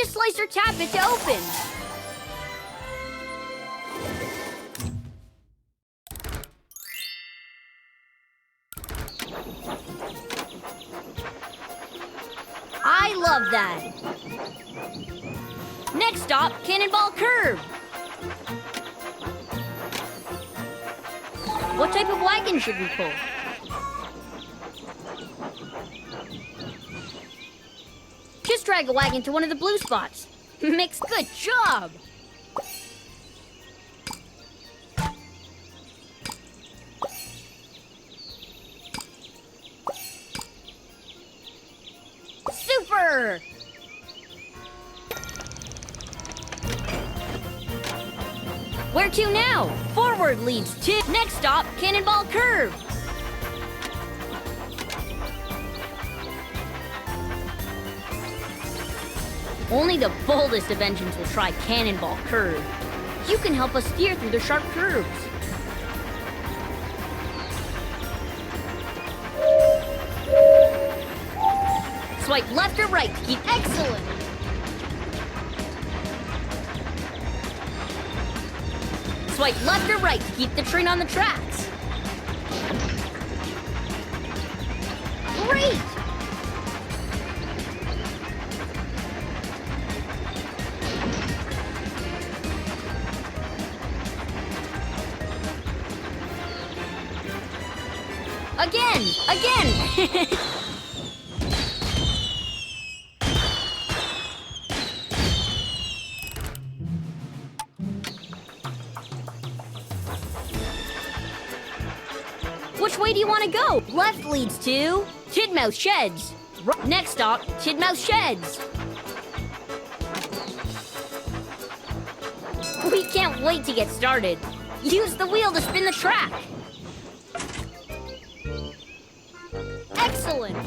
Just slice or tap it to open. I love that. Next stop, Cannonball Curve. What type of wagon should we pull? Just drag the wagon to one of the blue spots. Mix, good job. Super! Where to now? Forward leads to... Next stop, Cannonball Curve. Only the boldest of engines will try Cannonball Curve. You can help us steer through the sharp curves. Swipe left or right to keep... Excellent! Swipe left or right to keep the train on the tracks. Great! Again! Which way do you want to go? Left leads to Tidmouth Sheds. Next stop, Tidmouth Sheds. We can't wait to get started. Use the wheel to spin the track. Excellent!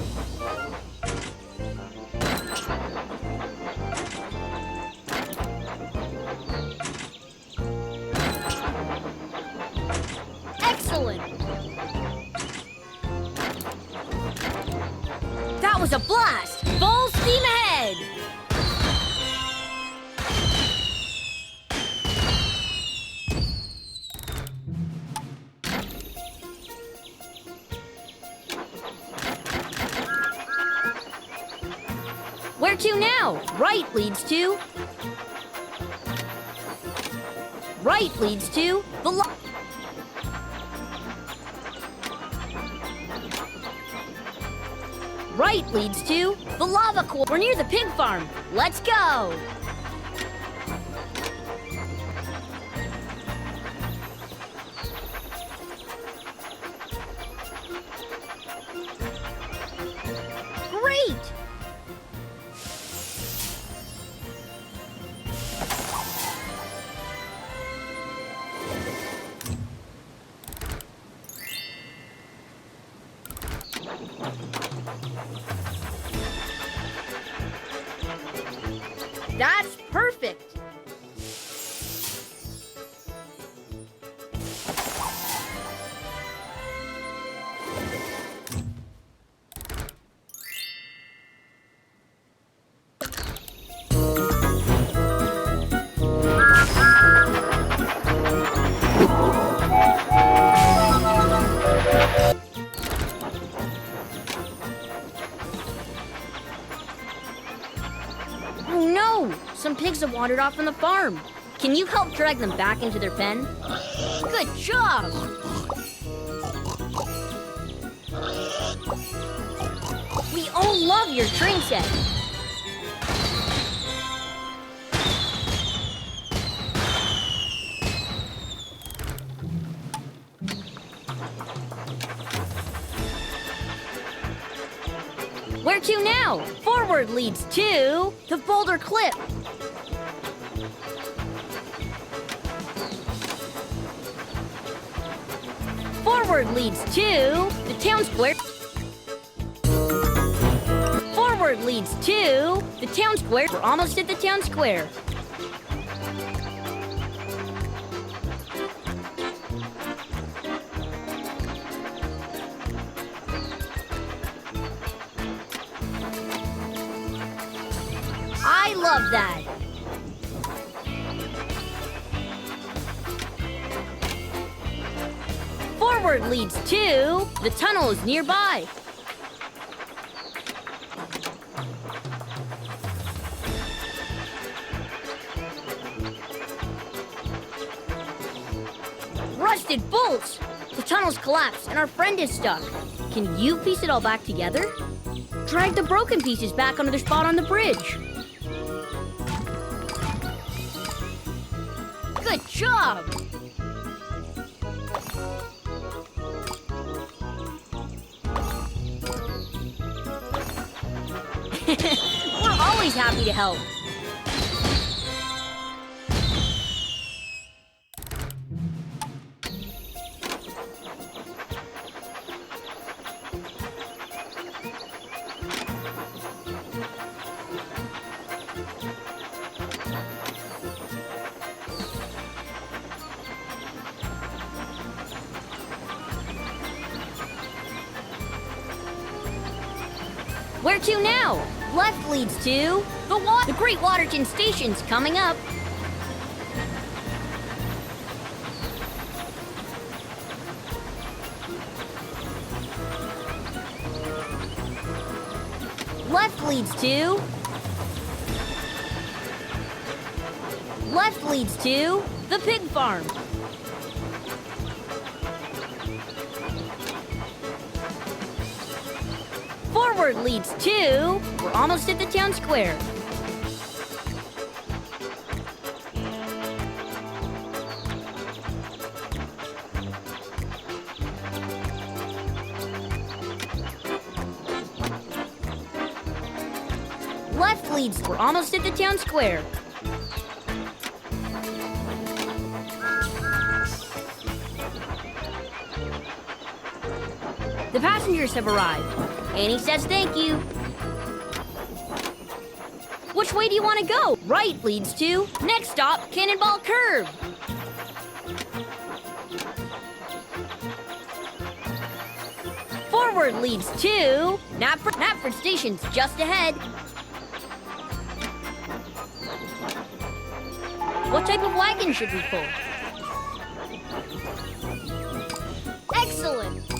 Excellent! That was a blast! Full steam ahead! Where to now? Right leads to... Right leads to the... Right leads to the lava core. We're near the pig farm. Let's go! Great! That's perfect! Oh no! Some pigs have wandered off from the farm. Can you help drag them back into their pen? Good job! We all love your train set. Where to now? Forward leads to the Boulder Cliff. Forward leads to the town square. Forward leads to the town square. We're almost at the town square. love that! Forward leads to... The tunnel is nearby. Rusted bolts! The tunnel's collapsed and our friend is stuck. Can you piece it all back together? Drag the broken pieces back onto their spot on the bridge. Good job! We're always happy to help. Where to now? Left leads to the Great Waterton Station's coming up. Left leads to the pig farm. Forward leads to... We're almost at the town square. Left leads... We're almost at the town square. The passengers have arrived. Annie says thank you. Which way do you want to go? Right leads to... Next stop, Cannonball Curve. Forward leads to... Knapford Station's just ahead. What type of wagon should we pull? Excellent!